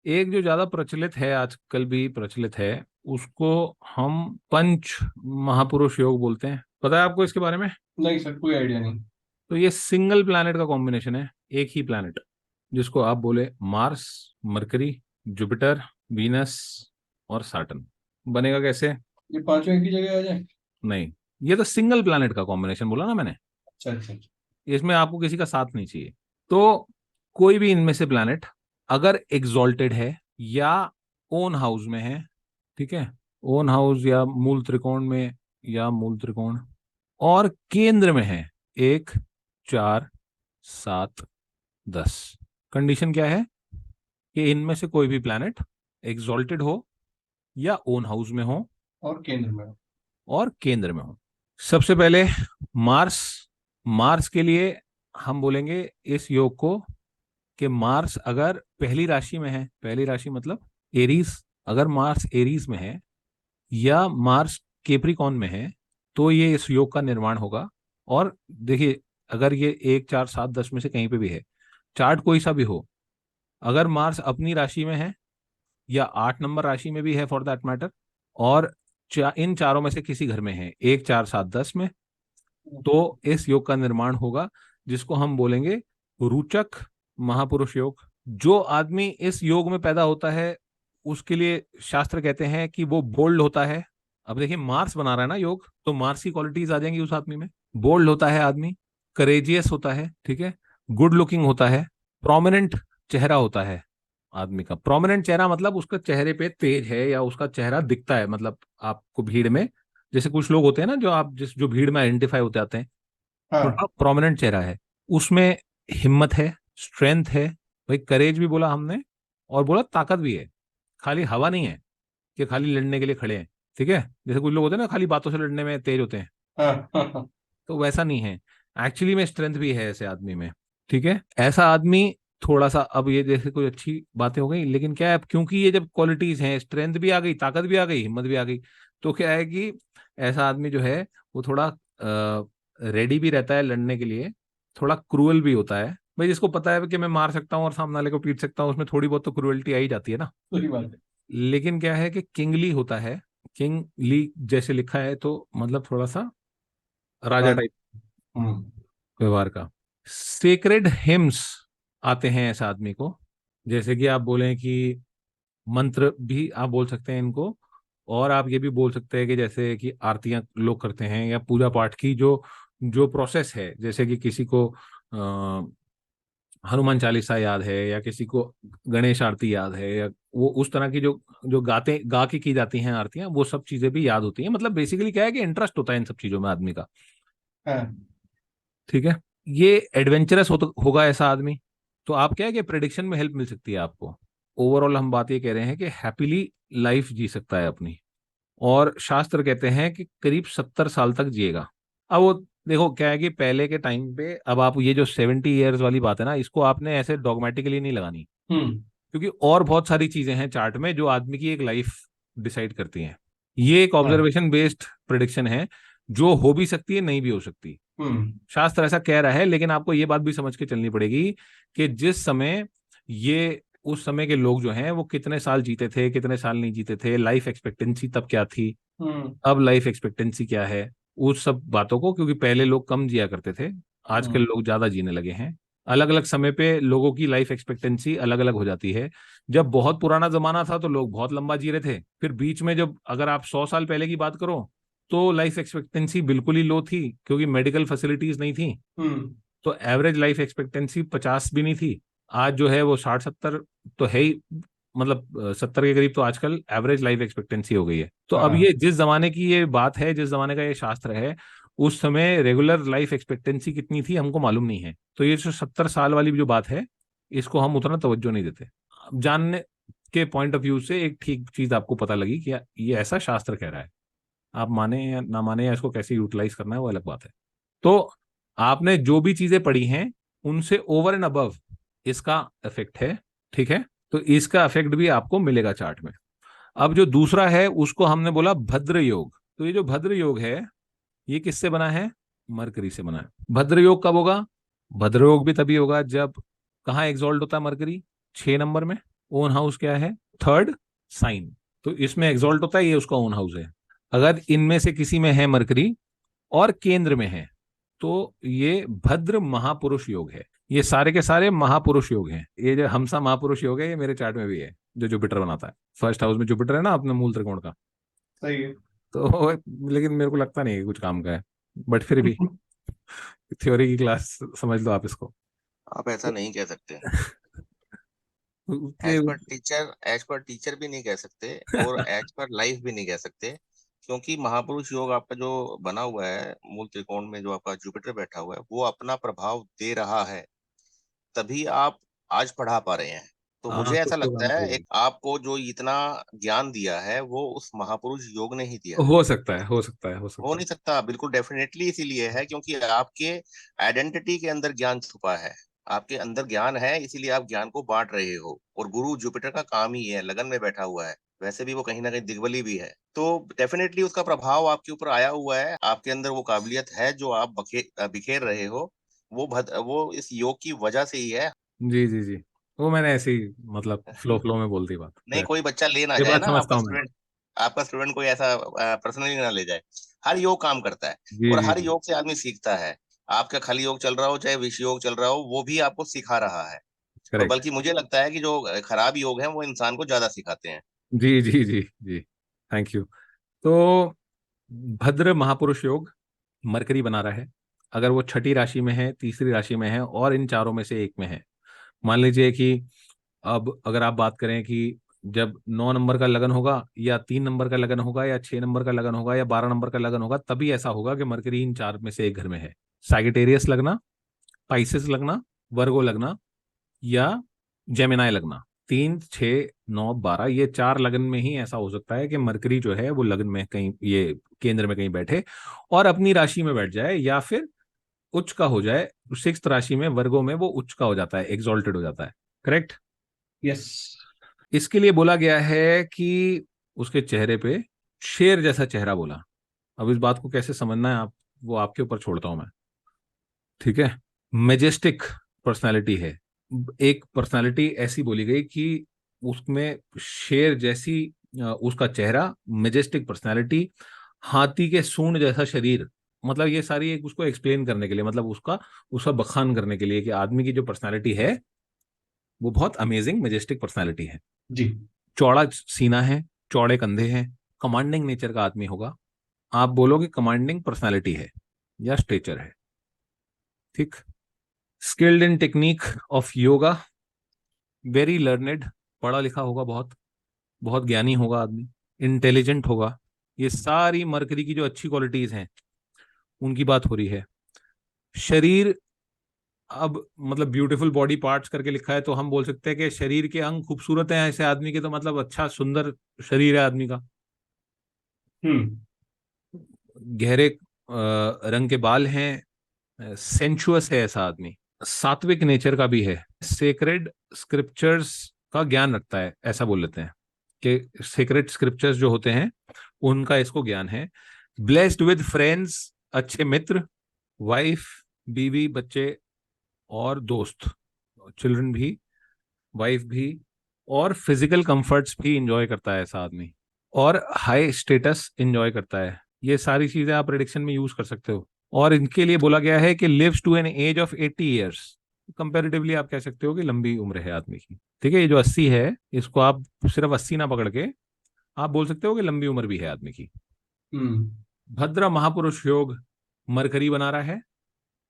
एक जो ज्यादा प्रचलित है, आजकल भी प्रचलित है, उसको हम पंच महापुरुष योग बोलते हैं। पता है आपको इसके बारे में? नहीं सर, कोई आइडिया नहीं। तो ये सिंगल प्लैनेट का कॉम्बिनेशन है, एक ही प्लैनेट, जिसको आप बोले मार्स, मरकरी, जुपिटर, वीनस और साटर्न। बनेगा कैसे? ये पांचों एक ही जगह आ जाए? नहीं, ये तो सिंगल प्लैनेट का कॉम्बिनेशन बोला ना मैंने। अच्छा अच्छा अच्छा। इसमें आपको किसी का साथ नहीं चाहिए। तो कोई भी इनमें से प्लैनेट अगर एग्जॉल्टेड है या ओन हाउस में है, ठीक है, ओन हाउस या मूल त्रिकोण में, या मूल त्रिकोण, और केंद्र में है, 1, 4, 7, 10। कंडीशन क्या है? कि इनमें से कोई भी प्लैनेट एग्जॉल्टेड हो या ओन हाउस में हो और केंद्र में? और केंद्र में हो। सबसे पहले मार्स। मार्स के लिए हम बोलेंगे इस योग को कि मार्स अगर पहली राशि में है, पहली राशि मतलब एरीज, अगर मार्स एरीज में है या मार्स केप्रिकॉन में है, तो ये इस योग का निर्माण होगा। और देखिए, अगर ये 1, 4, 7, 10 में से कहीं पे भी है, चार्ट कोई सा भी हो, अगर मार्स अपनी राशि में है या 8 नंबर राशि में भी है फॉर दैट मैटर, और इन चारों में से किसी घर में है, 1, 4, 7, 10 में, तो इस योग का निर्माण होगा, जिसको हम बोलेंगे रोचक महापुरुष योग। जो आदमी इस योग में पैदा होता है, उसके लिए शास्त्र कहते हैं कि वो बोल्ड होता है। अब देखिए, मार्स बना रहा है ना योग, तो मार्स की क्वालिटीज आ जाएंगी उस आदमी में। बोल्ड होता है आदमी, करेजियस होता है, ठीक है, गुड लुकिंग होता है, प्रोमिनेंट चेहरा होता है। आदमी का प्रोमिनेंट चेहरा मतलब उसका चेहरे पे तेज है या उसका चेहरा दिखता है, मतलब आपको भीड़ में, जैसे कुछ लोग होते हैं ना, जो आप जिस जो भीड़ में आइडेंटिफाई होते आते हैं, हाँ। थोड़ा प्रोमिनेंट चेहरा है, उसमें हिम्मत है, स्ट्रेंथ है। भाई करेज भी बोला हमने, और बोला ताकत भी है। खाली हवा नहीं है कि खाली लड़ने के लिए खड़े हैं, ठीक है, जैसे कुछ लोग होते हैं ना खाली बातों से लड़ने में तेज होते हैं, हाँ हाँ हाँ। तो वैसा नहीं है। एक्चुअली में स्ट्रेंथ भी है ऐसे आदमी में, ठीक है। ऐसा आदमी थोड़ा सा, अब ये जैसे कोई अच्छी बातें हो गई, लेकिन क्या है, अब क्योंकि ये जब क्वालिटीज हैं, स्ट्रेंथ भी आ गई, ताकत भी आ गई, हिम्मत भी आ गई, तो क्या है कि ऐसा आदमी जो है वो थोड़ा रेडी भी रहता है लड़ने के लिए, थोड़ा क्रूअल भी होता है। भाई जिसको पता है कि मैं मार सकता हूँ और सामने वाले को पीट सकता हूँ, उसमें थोड़ी बहुत तो क्रूअल्टी आ ही जाती है ना। सही बात है। लेकिन क्या है कि किंगली होता है, किंग ली जैसे लिखा है, तो मतलब थोड़ा सा राजा राज। टाइप हम्म। व्यवहार का। सेक्रेड हिम्स आते हैं ऐसा आदमी को, जैसे कि आप बोलें कि मंत्र भी आप बोल सकते हैं इनको, और आप ये भी बोल सकते हैं कि जैसे कि आरतियां लोग करते हैं या पूजा पाठ की जो जो प्रोसेस है, जैसे कि किसी को हनुमान चालीसा याद है, या किसी को गणेश आरती याद है, या वो उस तरह की जो जो गाते गा के की जाती हैं आरतियां, वो सब चीजें भी याद होती हैं। मतलब बेसिकली क्या है कि इंटरेस्ट होता है इन सब चीजों में आदमी का, हाँ। ठीक है। ये एडवेंचरस होगा ऐसा आदमी, तो आप क्या है कि प्रिडिक्शन में हेल्प मिल सकती है आपको। ओवरऑल हम बात ये कह रहे हैं कि हैप्पीली लाइफ जी सकता है अपनी, और शास्त्र कहते हैं कि करीब 70 साल तक जिएगा। अब वो देखो क्या है कि पहले के टाइम पे, अब आप ये जो 70 ईयर्स वाली बात है ना, इसको आपने ऐसे डॉगमेटिकली नहीं लगानी, हम्म। क्योंकि और बहुत सारी चीजें हैं चार्ट में जो आदमी की एक लाइफ डिसाइड करती हैं। ये एक हाँ। ऑब्जर्वेशन बेस्ड प्रिडिक्शन है, जो हो भी सकती है, नहीं भी हो सकती। हम्म। शास्त्र ऐसा कह रहा है, लेकिन आपको ये बात भी समझ के चलनी पड़ेगी कि जिस समय ये, उस समय के लोग जो हैं वो कितने साल जीते थे, कितने साल नहीं जीते थे, लाइफ एक्सपेक्टेंसी तब क्या थी, हम्म। अब लाइफ एक्सपेक्टेंसी क्या है, उस सब बातों को, क्योंकि पहले लोग कम जिया करते थे, आजकल हम्म। लोग ज्यादा जीने लगे हैं। अलग अलग समय पे लोगों की लाइफ एक्सपेक्टेंसी अलग अलग हो जाती है। जब बहुत पुराना जमाना था तो लोग बहुत लंबा जी रहे थे, फिर बीच में जब अगर आप 100 साल पहले की बात करो, तो लाइफ एक्सपेक्टेंसी बिल्कुल ही लो थी, क्योंकि मेडिकल फैसिलिटीज नहीं थी। हम्म। तो एवरेज लाइफ एक्सपेक्टेंसी 50 भी नहीं थी। आज जो है वो 60, 70 तो है ही, मतलब 70 के करीब तो आजकल एवरेज लाइफ एक्सपेक्टेंसी हो गई है। तो अब हाँ। ये जिस जमाने की ये बात है, जिस जमाने का ये शास्त्र है, उस समय रेगुलर लाइफ एक्सपेक्टेंसी कितनी थी हमको मालूम नहीं है। तो ये जो 70 साल वाली जो बात है, इसको हम उतना तवज्जो नहीं देते। अब जानने के पॉइंट ऑफ व्यू से एक ठीक चीज आपको पता लगी कि ये ऐसा शास्त्र कह रहा है। आप माने या ना माने, या इसको कैसे यूटिलाइज करना है वो अलग बात है। तो आपने जो भी चीजें पढ़ी हैं, उनसे ओवर एंड अबव इसका इफेक्ट है, ठीक है। तो इसका इफेक्ट भी आपको मिलेगा चार्ट में। अब जो दूसरा है उसको हमने बोला भद्र योग। तो ये जो भद्र योग है, ये किससे बना है? मरकरी से बना है। भद्र योग कब होगा? भद्र योग भी तभी होगा जब, कहाँ एग्जॉल्ट होता है मरकरी? 6 नंबर में। ओन हाउस क्या है? Third sign. तो इसमें एग्जॉल्ट होता है, ये उसका ओन हाउस है। अगर इनमें से किसी में है मरकरी और केंद्र में है, तो ये भद्र महापुरुष योग है। ये सारे के सारे महापुरुष योग हैं। ये जो हमसा महापुरुष योग है, ये मेरे चार्ट में भी है, जो जुपिटर बनाता है। फर्स्ट हाउस में जुपिटर है ना अपने मूल त्रिकोण का। सही है। तो लेकिन मेरे को लगता नहीं है कि कुछ काम का है, बट फिर भी थ्योरी की क्लास समझ लो आप इसको। आप ऐसा नहीं कह सकते। उसके एज पर टीचर भी नहीं कह सकते, और एज पर लाइफ भी नहीं कह सकते। क्योंकि महापुरुष योग आपका जो बना हुआ है मूल त्रिकोण में, जो आपका जुपिटर बैठा हुआ है, वो अपना प्रभाव दे रहा है, तभी आप आज पढ़ा पा रहे हैं। तो हाँ, मुझे कुछ ऐसा तो लगता काम है, किया एक आपको जो इतना ज्ञान दिया है वो उस महापुरुष योग ने ही दिया। हो सकता है, हो सकता है, हो हो सकता है। नहीं सकता, बिल्कुल डेफिनेटली इसीलिए है क्योंकि आपके आइडेंटिटी के अंदर ज्ञान छुपा है। आपके अंदर ज्ञान है, इसीलिए आप ज्ञान को बांट रहे हो। और गुरु जुपिटर का काम ही है, लगन में बैठा हुआ है। वैसे भी वो कहीं ना कहीं दिग्बली भी है, तो डेफिनेटली उसका प्रभाव आपके ऊपर आया हुआ है। आपके अंदर वो काबिलियत है जो आप बिखेर रहे हो। वो इस योग की वजह से ही है। जी जी जी। वो मैंने ऐसे ही मतलब फ्लो फ्लो में बोल दी बात, नहीं, कोई बच्चा ले ना ये जाए बात ना, समझता आपका हूँ मैं। स्टूडेंट। आपका स्टूडेंट कोई ऐसा पर्सनली ना ले जाए। हर योग काम करता है, जी और जी हर जी। योग से आदमी सीखता है। आपका खली योग चल रहा हो चाहे विष योग चल रहा हो, वो भी आपको सिखा रहा है। और करेक्ट। बल्कि मुझे लगता है कि जो खराब योग है वो इंसान को ज्यादा सिखाते हैं। जी जी जी जी। Thank you. तो भद्र महापुरुष योग मरकरी बना रहा है। अगर वो छठी राशि में है, तीसरी राशि में है, और इन चारों में से एक में है। मान लीजिए कि अब अगर आप बात करें कि जब 9 नंबर का लगन होगा, या 3 नंबर का लगन होगा, या 6 नंबर का लगन होगा, या 12 नंबर का लगन होगा, तभी ऐसा होगा कि मरकरी इन चार में से एक घर में है। सैगिटेरियस लगना, पाइसेस लगना, वर्गो लगना, या जेमिनाई लगना। 3, 6, 9, 12, ये चार लगन में ही ऐसा हो सकता है कि मरकरी जो है वो लगन में कहीं, ये केंद्र में कहीं बैठे और अपनी राशि में बैठ जाए, या फिर उच्च का हो जाए। सिक्स्थ राशि में वर्गो में वो उच्च का हो जाता है, एग्जॉल्टेड हो जाता है। करेक्ट। यस। इसके लिए बोला गया है कि उसके चेहरे पे शेर जैसा चेहरा बोला। अब इस बात को कैसे समझना है आप, वो आपके ऊपर छोड़ता हूं मैं। ठीक है। मेजेस्टिक पर्सनालिटी है। एक पर्सनालिटी ऐसी बोली गई कि उसमें शेर जैसी उसका चेहरा, मेजेस्टिक पर्सनालिटी, हाथी के सूंड जैसा शरीर। मतलब ये सारी एक उसको एक्सप्लेन करने के लिए, मतलब उसका उसका बखान करने के लिए कि आदमी की जो पर्सनालिटी है वो बहुत अमेजिंग मेजेस्टिक पर्सनालिटी है। जी। चौड़ा सीना है, चौड़े कंधे हैं, कमांडिंग नेचर का आदमी होगा। आप बोलोगे कमांडिंग पर्सनालिटी है या स्टेचर है। ठीक। Skilled in technique of yoga, very learned, पढ़ा लिखा होगा बहुत, बहुत ज्ञानी होगा आदमी, इंटेलिजेंट होगा। ये सारी मरकरी की जो अच्छी क्वालिटीज हैं उनकी बात हो रही है। शरीर, अब मतलब ब्यूटीफुल बॉडी पार्ट्स करके लिखा है, तो हम बोल सकते हैं कि शरीर के अंग खूबसूरत हैं ऐसे आदमी के, तो मतलब अच्छा सुंदर शरीर है आदमी का। हम्म। गहरे रंग के बाल हैं, सेंचुअस है ऐसा आदमी। सात्विक नेचर का भी है। सेक्रेड स्क्रिप्चर्स का ज्ञान रखता है, ऐसा बोल लेते हैं कि सेक्रेड स्क्रिप्चर्स जो होते हैं उनका इसको ज्ञान है। ब्लेस्ड विद फ्रेंड्स, अच्छे मित्र, वाइफ, बीवी, बच्चे और दोस्त, चिल्ड्रन भी, वाइफ भी, और फिजिकल कंफर्ट्स भी इंजॉय करता है ऐसा आदमी, और हाई स्टेटस इंजॉय करता है। ये सारी चीजें आप प्रेडिक्शन में यूज कर सकते हो। और इनके लिए बोला गया है कि lives to an age of 80 years. Comparatively आप कह सकते हो कि लंबी उम्र है आदमी की। ठीक है, ये जो 80 है, इसको आप सिर्फ 80 ना पकड़ के आप बोल सकते हो कि लंबी उम्र भी है आदमी की। हम्म। भद्रा महापुरुष योग मरकरी बना रहा है,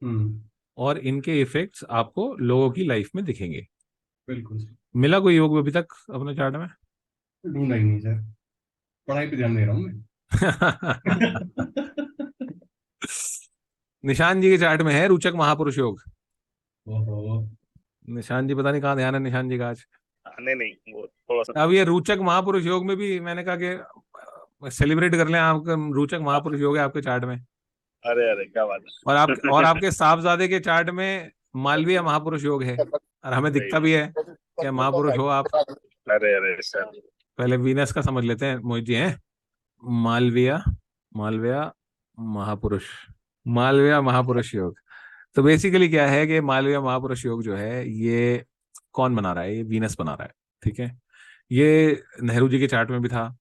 हम्म। और इनके इफेक्ट्स आपको लोगों की लाइफ में दिखेंगे। बिल्कुल। मिला कोई योग अभी तक अपने चार्ट में? ढूंढा ही नहीं सर। पढ़ाई पे ध्यान दे रहा हूँ मैं। निशान जी के चार्ट में है रुचक महापुरुष योग। ओहो। निशान जी पता नहीं कहाँ ध्यान है निशान जी का आज। नहीं नहीं, वो थोड़ा सा। अब ये रोचक महापुरुष योग में भी मैंने कहा कि सेलिब्रेट कर लें, आपका रोचक महापुरुष योग है आपके चार्ट में। अरे अरे, क्या बात और है। आपके साहबजादे के चार्ट में मालवीय महापुरुष योग है। और हमें दिखता नहीं। भी है कि महापुरुष हो आप। अरे अरे सर। पहले वीनस का समझ लेते हैं, मोहित जी हैं मालवीय, मालवीय महापुरुष, मालवीय महापुरुष योग। तो बेसिकली क्या है कि मालवीय महापुरुष योग जो है ये कौन बना रहा है? ये वीनस बना रहा है। ठीक है, ये नेहरू जी के चार्ट में भी था,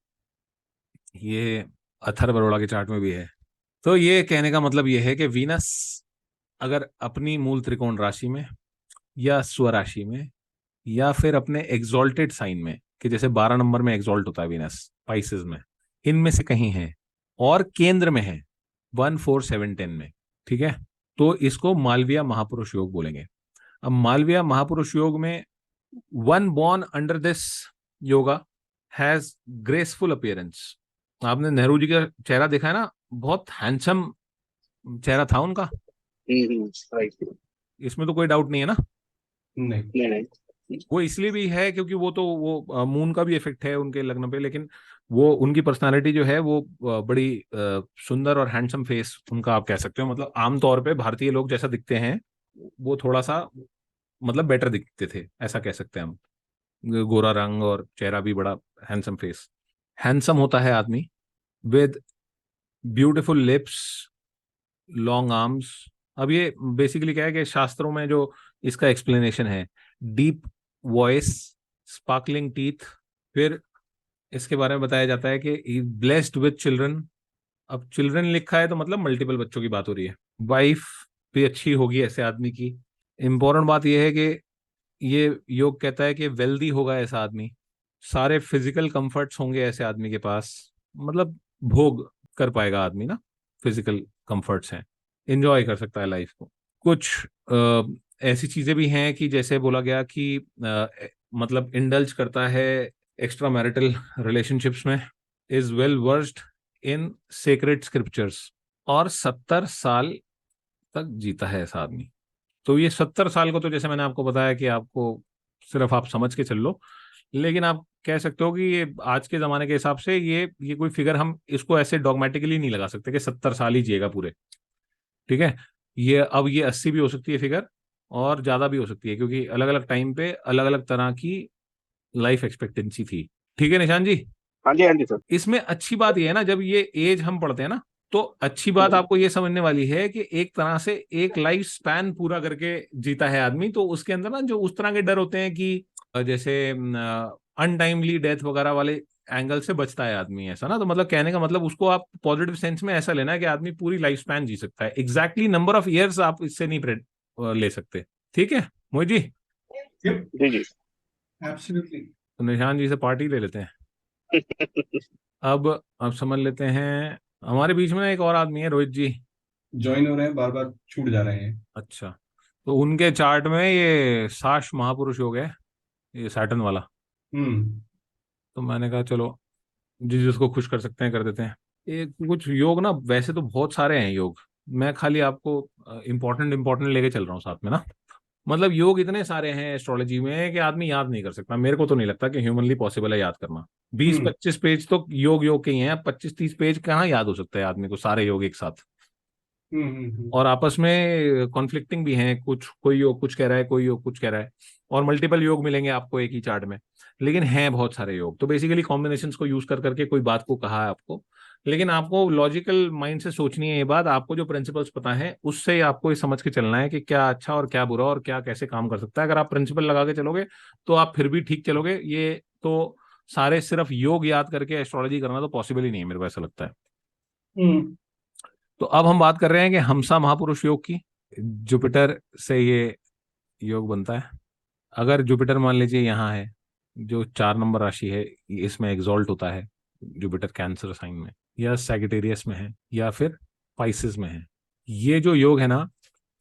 ये अथर्व अरोड़ा के चार्ट में भी है। तो ये कहने का मतलब ये है कि वीनस अगर अपनी मूल त्रिकोण राशि में या स्वराशि में या फिर अपने एग्जॉल्टेड साइन में, कि जैसे 12 नंबर में एग्जॉल्ट होता है वीनस स्पाइसेस में, इनमें से कहीं है और केंद्र में है 1 4 7 10 में, ठीक है, तो इसको मालविया महापुरुष योग बोलेंगे। अब मालविया महापुरुष योग में one born under this yoga has graceful appearance. आपने नेहरू जी का चेहरा देखा है ना, बहुत हैंडसम चेहरा था उनका, राइट। इसमें तो कोई डाउट नहीं है ना। नहीं। नहीं नहीं। वो इसलिए भी है क्योंकि वो तो वो मून का भी इफेक्ट है उनके लग्न पे, लेकिन वो उनकी पर्सनालिटी जो है वो बड़ी सुंदर और हैंडसम फेस उनका आप कह सकते हो। मतलब आमतौर पे भारतीय लोग जैसा दिखते हैं वो थोड़ा सा मतलब बेटर दिखते थे, ऐसा कह सकते हैं हम। गोरा रंग और चेहरा भी बड़ा हैंडसम फेस, हैंडसम होता है आदमी, with beautiful lips, long arms. अब ये बेसिकली क्या है कि शास्त्रों में जो इसका एक्सप्लेनेशन है, डीप वॉइस, स्पार्कलिंग टीथ, फिर इसके बारे में बताया जाता है कि ब्लेस्ड विद चिल्ड्रन। अब चिल्ड्रन लिखा है तो मतलब मल्टीपल बच्चों की बात हो रही है। वाइफ भी अच्छी होगी ऐसे आदमी की। इंपॉर्टेंट बात यह है कि ये योग कहता है कि वेल्दी होगा ऐसा आदमी, सारे फिजिकल कंफर्ट्स होंगे ऐसे आदमी के पास, मतलब भोग कर पाएगा आदमी ना, फिजिकल कंफर्ट्स हैं, एंजॉय कर सकता है लाइफ को। कुछ ऐसी चीजें भी हैं कि जैसे बोला गया कि मतलब इंडल्ज करता है एक्स्ट्रा मैरिटल रिलेशनशिप्स में, is well versed in sacred scriptures, और 70 साल तक जीता है ऐसा आदमी। तो ये 70 साल को तो जैसे मैंने आपको बताया कि आपको सिर्फ आप समझ के चल लो, लेकिन आप कह सकते हो कि ये आज के जमाने के हिसाब से ये कोई फिगर हम इसको ऐसे डॉगमेटिकली नहीं लगा सकते कि 70 साल ही जिएगा पूरे, ठीक है। ये अब ये 80 भी हो सकती है फिगर, और ज्यादा भी हो सकती है, क्योंकि अलग अलग टाइम पे अलग अलग तरह की लाइफ एक्सपेक्टेंसी थी। ठीक है निशान जी। हाँ जी सर। इसमें अच्छी बात यह है ना, जब ये एज हम पढ़ते हैं ना, तो अच्छी बात आपको ये समझने वाली है कि एक तरह से एक लाइफ स्पैन पूरा करके जीता है आदमी, तो उसके अंदर ना जो उस तरह के डर होते हैं कि जैसे अनटाइमली डेथ वगैरह वाले एंगल से बचता है आदमी, ऐसा ना। तो मतलब कहने का मतलब उसको आप पॉजिटिव सेंस में ऐसा लेना है कि आदमी पूरी लाइफ स्पैन जी सकता है। एग्जैक्टली नंबर ऑफ ईयर्स आप इससे नहीं ले सकते। ठीक है मोहित जी। Yep, जी जी। absolutely. तो निशान जी से पार्टी ले लेते हैं। अब समझ लेते हैं, हमारे बीच में ना एक और आदमी है, रोहित जी। ज्वाइन हो रहे हैं, बार बार छूट जा रहे हैं। अच्छा, तो उनके चार्ट में ये साश महापुरुष योग है, ये सैटर्न वाला। हम्म। तो मैंने कहा चलो जिसको खुश कर सकते हैं कर देते हैं। एक कुछ योग ना, वैसे तो बहुत सारे हैं योग, मैं खाली आपको इम्पोर्टेंट इम्पोर्टेंट लेके चल रहा हूँ साथ में ना। मतलब योग इतने सारे हैं एस्ट्रोलॉजी में कि आदमी याद नहीं कर सकता। मेरे को तो नहीं लगता कि ह्यूमनली पॉसिबल है याद करना। बीस हम्म। 25 पेज तो योग के ही हैं, 25 30 पेज कहाँ याद हो सकता है आदमी को सारे योग एक साथ। और आपस में कॉन्फ्लिक्टिंग भी हैं, कुछ कोई योग कुछ कह रहा है, कोई योग कुछ कह रहा है, और मल्टीपल योग मिलेंगे आपको एक ही चार्ट में, लेकिन हैं बहुत सारे योग। तो बेसिकली कॉम्बिनेशंस को यूज कर करके कोई बात को कहा है आपको, लेकिन आपको लॉजिकल माइंड से सोचनी है ये बात। आपको जो प्रिंसिपल्स पता है उससे आपको ये समझ के चलना है कि क्या अच्छा और क्या बुरा और क्या कैसे काम कर सकता है। अगर आप प्रिंसिपल लगा के चलोगे तो आप फिर भी ठीक चलोगे। ये तो सारे सिर्फ योग याद करके एस्ट्रोलॉजी करना तो पॉसिबल ही नहीं है, मेरे को ऐसा लगता है। हम्म। तो अब हम बात कर रहे हैं कि हमसा महापुरुष योग की। जुपिटर से ये योग बनता है। अगर जुपिटर मान लीजिए यहाँ है, जो 4 नंबर राशि है, इसमें एग्जॉल्ट होता है जुपिटर कैंसर साइन में, या सैगिटेरियस में है, या फिर पाइसिस में है, ये जो योग है ना,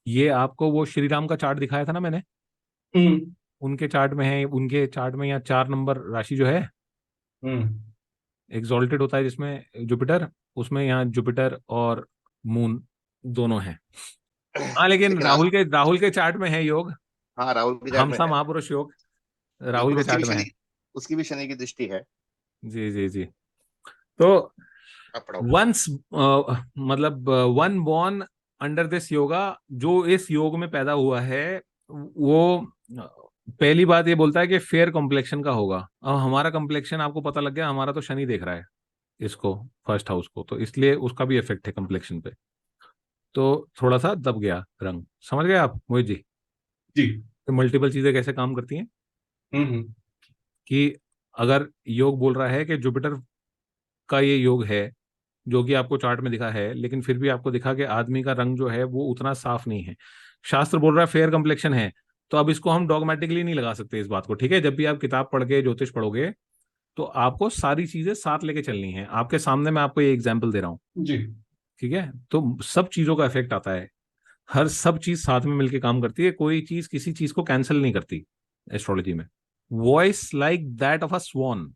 ये आपको वो श्री राम का चार्ट दिखाया था ना मैंने, हम्म। उनके चार्ट में है। उनके चार्ट में यहाँ 4 नंबर राशि जो है हम्म। एग्जॉल्टेड होता है जिसमें जुपिटर, उसमें यहाँ जुपिटर और मून दोनों हैं। हाँ, लेकिन लेकिन राहुल के चार्ट में है योग, हाँ, राहुल की चार्ट में हमसा है। महापुरुष योग राहुल बिल्कुल, के चार्ट में है। उसकी भी शनि की दृष्टि है। जी जी जी। तो अब पढ़ाओ। वंस मतलब one born under this yoga, जो इस योग में पैदा हुआ है वो पहली बात ये बोलता है कि फेयर कॉम्प्लेक्शन का होगा। अब हमारा कॉम्प्लेक्शन आपको पता लग गया, हमारा तो शनि देख रहा है इसको, फर्स्ट हाउस को, तो इसलिए उसका भी इफेक्ट है कॉम्प्लेक्शन पे। तो थोड़ा सा दब गया रंग, समझ गए आप मोहित जी? जी। तो मल्टीपल चीजें कैसे काम करती हैं। हम्म। कि अगर योग बोल रहा है कि जुपिटर का ये योग है जो कि आपको चार्ट में दिखा है, लेकिन फिर भी आपको दिखा कि आदमी का रंग जो है वो उतना साफ नहीं है, शास्त्र बोल रहा है फेयर कंप्लेक्शन है, तो अब इसको हम डॉगमेटिकली नहीं लगा सकते इस बात को। ठीक है, जब भी आप किताब पढ़ के ज्योतिष पढ़ोगे तो आपको सारी चीजें साथ लेके चलनी है। आपके सामने मैं आपको ये एग्जाम्पल दे रहा हूँ। जी। ठीक है, तो सब चीजों का इफेक्ट आता है, हर सब चीज साथ में मिलके काम करती है, कोई चीज किसी चीज को कैंसिल नहीं करती एस्ट्रोलॉजी में। Voice like that of a sworn,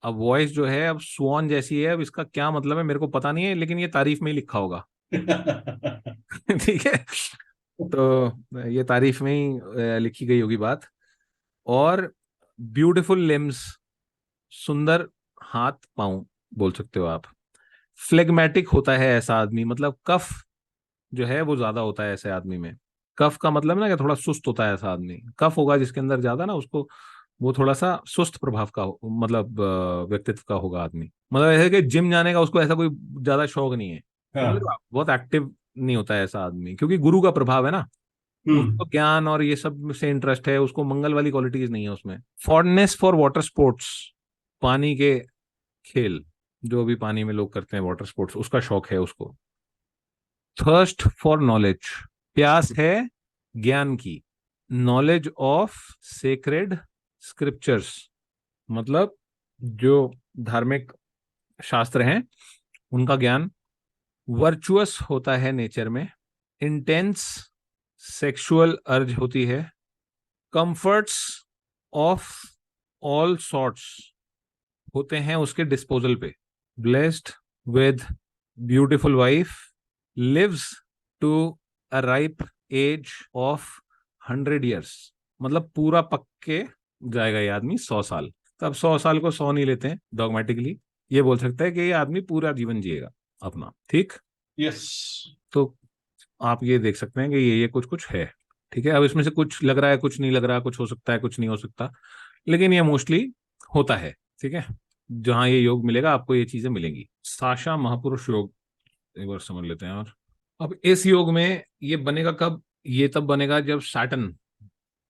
अब वॉइस जो है अब स्वॉन जैसी है, अब इसका क्या मतलब है मेरे को पता नहीं है, लेकिन ये तारीफ में ही लिखा होगा। ठीक है, तो ये तारीफ में ही लिखी गई होगी बात। और ब्यूटीफुल लिम्स, सुंदर हाथ पांव बोल सकते हो आप। फ्लेगमेटिक होता है ऐसा आदमी, मतलब कफ जो है वो ज्यादा होता है ऐसे आदमी में। कफ का मतलब ना कि थोड़ा सुस्त होता है ऐसा आदमी, कफ होगा जिसके अंदर ज्यादा ना, उसको वो थोड़ा सा सुस्त प्रभाव का मतलब व्यक्तित्व का होगा आदमी। मतलब ऐसे कि जिम जाने का उसको ऐसा कोई ज्यादा शौक नहीं है, समझ रहे हो हाँ। आप? बहुत एक्टिव नहीं होता है ऐसा आदमी, क्योंकि गुरु का प्रभाव है ना, हम्म। उसको ज्ञान और ये सब से इंटरेस्ट है, उसको मंगल वाली क्वालिटीज नहीं है उसमें। फॉरनेस फॉर वाटर स्पोर्ट्स, पानी के खेल, जो भी पानी में लोग करते हैं वाटर स्पोर्ट्स, उसका शौक है उसको। थर्स्ट फॉर नॉलेज, प्यास है ज्ञान की, नॉलेज ऑफ सेक्रेड स्क्रिप्चर्स, मतलब जो धार्मिक शास्त्र हैं उनका ज्ञान। वर्चुअस होता है नेचर में, इंटेंस सेक्सुअल अर्ज होती है, कंफर्ट्स ऑफ ऑल सॉर्ट्स होते हैं उसके डिस्पोजल पे, blessed with beautiful wife, lives to a ripe age of 100 years, मतलब पूरा पक्के जाएगा ये आदमी 100 साल। तो अब 100 साल को 100 नहीं लेते हैं डॉगमेटिकली, ये बोल सकता है कि ये आदमी पूरा जीवन जिएगा अपना। ठीक, यस। तो आप ये देख सकते हैं कि ये कुछ कुछ है। ठीक है, अब इसमें से कुछ लग रहा है, कुछ नहीं लग रहा, कुछ हो सकता है, कुछ नहीं हो सकता, लेकिन ये मोस्टली होता है। ठीक है, जहां ये योग मिलेगा आपको ये चीजें मिलेंगी। साशा महापुरुष योग एक बार समझ लेते हैं। और अब इस योग में ये बनेगा कब? ये तब बनेगा जब सैटर्न,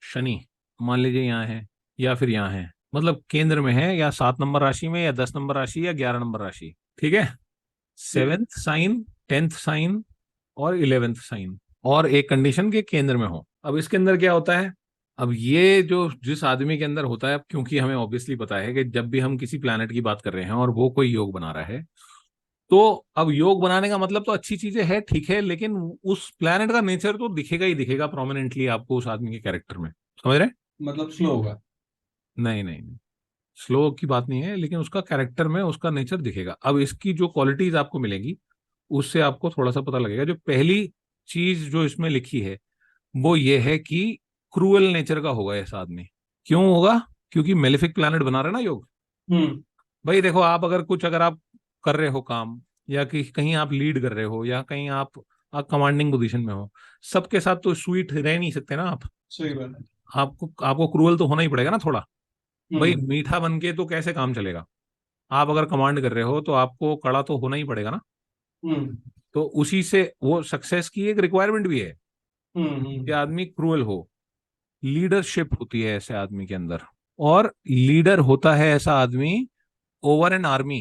शनि मान लीजिए यहाँ है या फिर यहाँ है, मतलब केंद्र में है, या 7 नंबर राशि में, या 10 नंबर राशि, या 11 नंबर राशि। ठीक है, सेवेंथ साइन, 10th साइन और 11th साइन, और एक कंडीशन के केंद्र में हो। अब इसके अंदर क्या होता है? अब ये जो जिस आदमी के अंदर होता है, अब क्योंकि हमें ऑब्वियसली पता है कि जब भी हम किसी प्लैनेट की बात कर रहे हैं और वो कोई योग बना रहा है, तो अब योग बनाने का मतलब तो अच्छी चीजें है, ठीक है, लेकिन उस प्लैनेट का नेचर तो दिखेगा ही दिखेगा प्रोमिनेंटली आपको उस आदमी के कैरेक्टर में, समझ रहे हैं? मतलब स्लो होगा। नहीं नहीं नहीं, स्लो की बात नहीं है, लेकिन उसका कैरेक्टर में उसका नेचर दिखेगा। अब इसकी जो क्वालिटीज आपको मिलेगी उससे आपको थोड़ा सा पता लगेगा। जो पहली चीज जो इसमें लिखी है वो ये है कि क्रूअल नेचर का होगा ऐसा आदमी। क्यों होगा? क्योंकि मेलेफिक प्लैनेट बना रहे ना योग। हम्म। भाई देखो, आप अगर कुछ अगर आप कर रहे हो काम, या कि कहीं आप लीड कर रहे हो, या कहीं आप कमांडिंग पोजीशन में हो, सबके साथ तो स्वीट रह नहीं सकते ना आप। सही बात है। आपको आपको क्रूअल तो होना ही पड़ेगा ना थोड़ा। भाई हम्म। मीठा बन के तो कैसे काम चलेगा? आप अगर कमांड कर रहे हो तो आपको कड़ा तो होना ही पड़ेगा ना। हम्म। तो उसी से वो सक्सेस की एक रिक्वायरमेंट भी है कि हम्म। आदमी क्रूअल हो। लीडरशिप होती है ऐसे आदमी के अंदर, और लीडर होता है ऐसा आदमी ओवर एन आर्मी,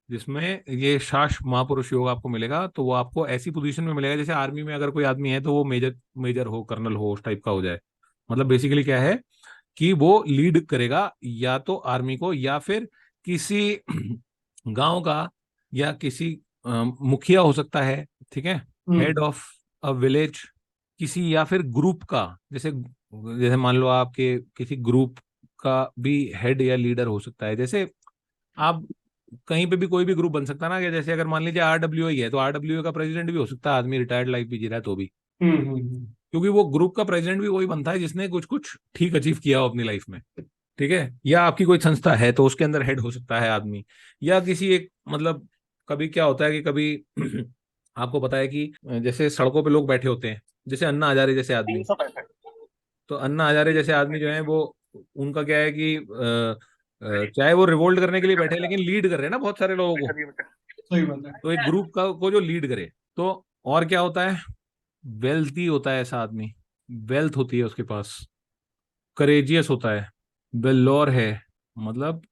जिसमें ये शास महापुरुष योग आपको मिलेगा, तो वो आपको ऐसी पोजीशन में मिलेगा जैसे आर्मी में अगर कोई आदमी है तो वो मेजर मेजर हो, कर्नल हो, उस टाइप का हो जाए। मतलब बेसिकली क्या है कि वो लीड करेगा या तो आर्मी को, या फिर किसी गांव का, या किसी मुखिया हो सकता है। ठीक है, head hmm. Of a village किसी, या फिर ग्रुप का, जैसे जैसे मान लो आपके किसी ग्रुप का भी हेड या लीडर हो सकता है। जैसे आप कहीं पे भी कोई भी ग्रुप बन सकता है ना, कि जैसे अगर मान लीजिए RWA है तो RWA का प्रेसिडेंट भी हो सकता है आदमी, रिटायर्ड लाइफ भी जी रहा है तो भी, क्योंकि वो ग्रुप का प्रेसिडेंट भी वही बनता है जिसने कुछ कुछ ठीक अचीव किया हो अपनी लाइफ में। ठीक है, या आपकी कोई संस्था है तो उसके अंदर हेड हो सकता है आदमी, या किसी एक मतलब, कभी क्या होता है कि कभी आपको पता है कि जैसे सड़कों पे लोग बैठे होते हैं, जैसे अन्ना हजारे जैसे आदमी। 365। तो अन्ना हजारे जैसे आदमी जो है वो, उनका क्या है कि चाहे वो रिवोल्ट करने के लिए बैठे हैं, लेकिन लीड कर रहे हैं ना बहुत सारे लोगों को। सही बात है। तो एक ग्रुप का को जो लीड करे, तो और क्या होता है? वेल्थी होता है ऐसा आदमी, वेल्थ होती है उसके पास, करेजियस होता है, वेल्लोर है, मतलब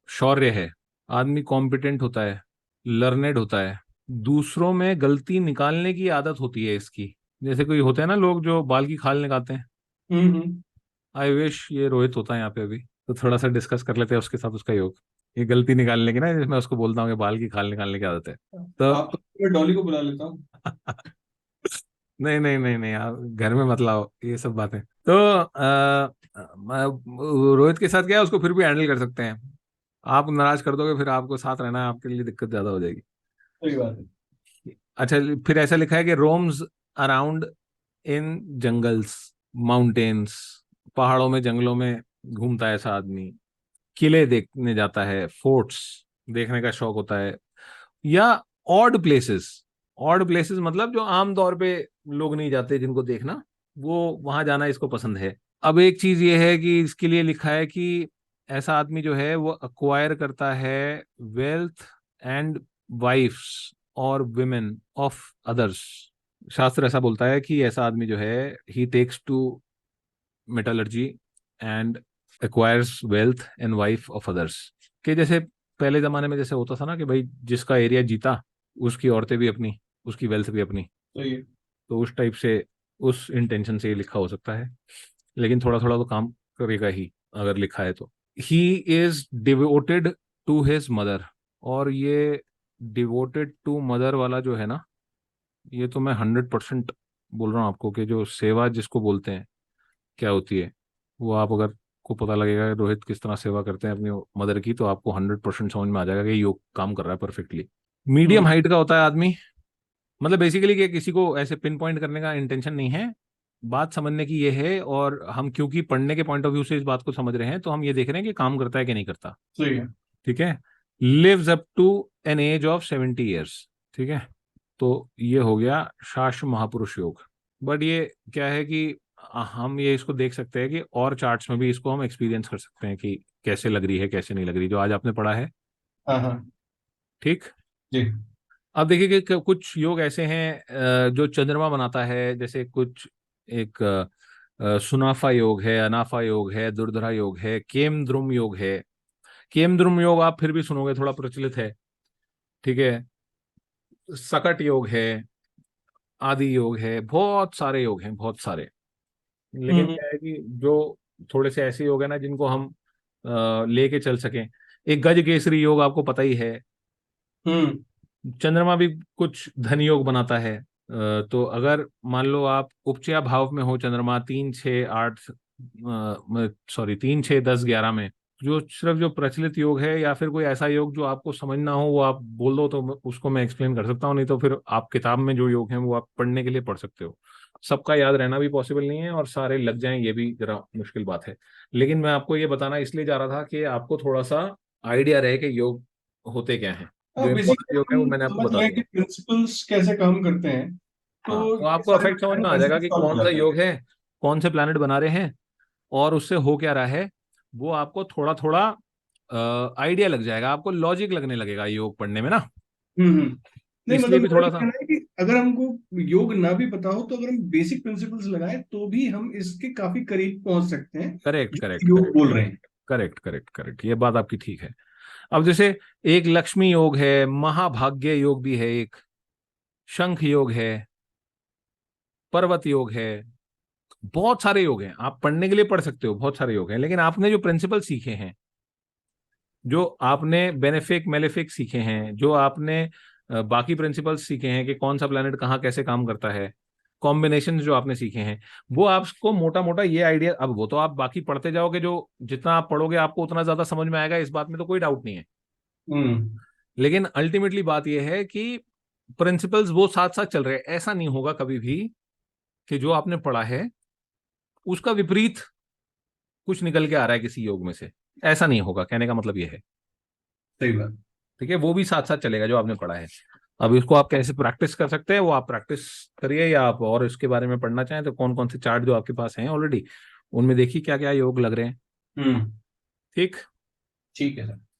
शौर्य है, आदमी कॉम्पिटेंट होता है, लर्नेड होता है, दूसरों में गलती निकालने की आदत होती है इसकी। जैसे कोई होते हैं ना लोग जो बाल की खाल निकालते हैं, हम्म। आई विश ये रोहित होता है यहाँ पे अभी, तो थोड़ा सा डिस्कस कर लेते हैं उसके साथ उसका योग। ये गलती निकालने की ना, मैं उसको बोलता हूँ कि बाल की खाल निकालने की आदत है तो आप तो, मैं डॉली को बुला लेता हूँ। नहीं नहीं नहीं नहीं, आप घर में मत लाओ ये सब बातें। तो रोहित के साथ क्या है, उसको फिर भी हैंडल कर सकते हैं। आप नाराज कर दोगे फिर आपको साथ रहना है, आपके लिए दिक्कत ज्यादा हो जाएगी। सही बात है। अच्छा, फिर ऐसा लिखा है कि roams around in jungles, mountains, पहाड़ों में जंगलों में घूमता है ऐसा आदमी। किले देखने जाता है, फोर्ट्स देखने का शौक होता है, या ऑड प्लेसेस। ऑड प्लेसेस मतलब जो आम तौर पे लोग नहीं जाते जिनको देखना, वो वहां जाना इसको पसंद है। अब एक चीज ये है कि इसके लिए लिखा है कि ऐसा आदमी जो है वो अक्वायर करता है वेल्थ एंड वाइफ्स और विमेन ऑफ अदर्स। शास्त्र ऐसा बोलता है कि ऐसा आदमी जो है ही takes to metallurgy and acquires wealth and wife of others. कि जैसे पहले जमाने में जैसे होता था ना कि भाई जिसका एरिया जीता उसकी औरतें भी अपनी, उसकी वेल्थ भी अपनी। सही है। तो उस टाइप से, उस इंटेंशन से ये लिखा हो सकता है, लेकिन थोड़ा थोड़ा तो काम करेगा ही अगर लिखा है तो। He is devoted to his mother. और ये डिवोटेड टू मदर वाला जो है ना, ये तो मैं 100% बोल रहा हूँ आपको कि जो सेवा जिसको बोलते हैं क्या होती है, वो आप अगर को पता लगेगा कि रोहित किस तरह सेवा करते हैं अपनी मदर की, तो आपको 100% समझ में आ जाएगा कि योग काम कर रहा है परफेक्टली। मीडियम हम्म। हाइट का होता है आदमी, मतलब बेसिकली कि किसी को ऐसे पिन पॉइंट करने का इंटेंशन नहीं है, बात समझने की ये है। और हम क्योंकि पढ़ने के पॉइंट ऑफ व्यू से इस बात को समझ रहे हैं, तो हम ये देख रहे हैं कि काम करता है कि नहीं करता। सही है। ठीक है। Lives up to an age of 70 years. ठीक है। तो ये हो गया शाश्व महापुरुष योग। बट ये क्या है कि हम ये इसको देख सकते हैं कि और चार्ट्स में भी इसको हम एक्सपीरियंस कर सकते हैं कि कैसे लग रही है कैसे नहीं लग रही, जो आज आपने पढ़ा है। हाँ हाँ। ठीक। जी। अब देखिए कि कुछ योग ऐसे हैं जो चंद्रमा बनाता है, जैसे कुछ एक सुनाफा योग है, अनाफा योग है, दुर्धरा योग है, केमद्रुम योग है। केमद्रुम योग आप फिर भी सुनोगे, थोड़ा प्रचलित है। ठीक है। सकट योग है, आदि योग है, बहुत सारे योग हैं बहुत सारे। लेकिन हम्म क्या है कि जो थोड़े से ऐसे योग है ना जिनको हम लेके चल सकें। एक गज केसरी योग आपको पता ही है। हम्म। चंद्रमा भी कुछ धन योग बनाता है। तो अगर मान लो आप उपचया भाव में हो, चंद्रमा 3 6 8, सॉरी 3 6 10 11 में, जो सिर्फ जो प्रचलित योग है, या फिर कोई ऐसा योग जो आपको समझना हो वो आप बोल दो तो उसको मैं एक्सप्लेन कर सकता हूँ। नहीं तो फिर आप किताब में जो योग हैं वो आप पढ़ने के लिए पढ़ सकते हो। सबका याद रहना भी पॉसिबल नहीं है, और सारे लग जाएं ये भी जरा मुश्किल बात है। लेकिन मैं आपको ये बताना इसलिए जा रहा था कि आपको थोड़ा सा आइडिया रहे कि योग होते क्या हैं। जो इम्पोर्टेंट बेसिकली योग है वो हम मैंने आपको समझ बता गए कि दिया। प्रिंसिपल्स कैसे काम करते हैं, तो हाँ, तो ये आपको सारे अफेक्ट समझ में आ ऐसे जाएगा कि सॉल्व हो कौन सा जाते हैं। योग है, कौन से प्लैनेट बना रहे हैं, और उससे हो क्या रहा है। वो आपको थोड़ा थोड़ा आइडिया लग जाएगा, आपको लॉजिक लगने लगेगा योग पढ़ने में ना। हम्म। नहीं इसलिए मतलब भी मेरा थोड़ा ये सा। कहना है कि अगर हमको योग ना भी पता हो तो अगर हम बेसिक प्रिंसिपल्स लगाएं तो भी हम इसके काफी करीब पहुंच सकते हैं करेक्ट करेक्ट जो योग करेक्ट बोल रहे हैं। करेक्ट करेक्ट करेक्ट, ये बात आपकी ठीक है। अब जैसे एक लक्ष्मी योग है, महाभाग्य योग भी है, एक शंख योग है, पर्वत योग है। बहुत सारे योग हैं, आप पढ़ने के लिए पढ़ सकते हो, बहुत सारे योग हैं। लेकिन आपने जो प्रिंसिपल सीखे हैं, जो आपने बेनिफिक मेलेफिक सीखे हैं, जो आपने बाकी प्रिंसिपल्स सीखे हैं कि कौन सा प्लेनेट कहाँ कैसे काम करता है, कॉम्बिनेशन जो आपने सीखे हैं, वो आपको मोटा मोटा ये आइडिया। अब वो तो आप बाकी पढ़ते जाओगे, जो जितना आप पढ़ोगे आपको उतना ज्यादा समझ में आएगा, इस बात में तो कोई डाउट नहीं है। हम्म। लेकिन अल्टीमेटली बात यह है कि प्रिंसिपल्स वो साथ साथ चल रहे हैं। ऐसा नहीं होगा कभी भी कि जो आपने पढ़ा है उसका विपरीत कुछ निकल के आ रहा है किसी योग में से। ऐसा नहीं होगा, कहने का मतलब यह है। सही बात। ठीक है, वो भी साथ साथ चलेगा जो आपने पढ़ा है। अब इसको आप कैसे प्रैक्टिस कर सकते हैं वो आप प्रैक्टिस करिए, या आप और इसके बारे में पढ़ना चाहें तो कौन कौन से चार्ट जो आपके पास हैं ऑलरेडी, उनमें देखिए क्या क्या योग लग रहे हैं। हम्म। ठीक। ठीक है सर।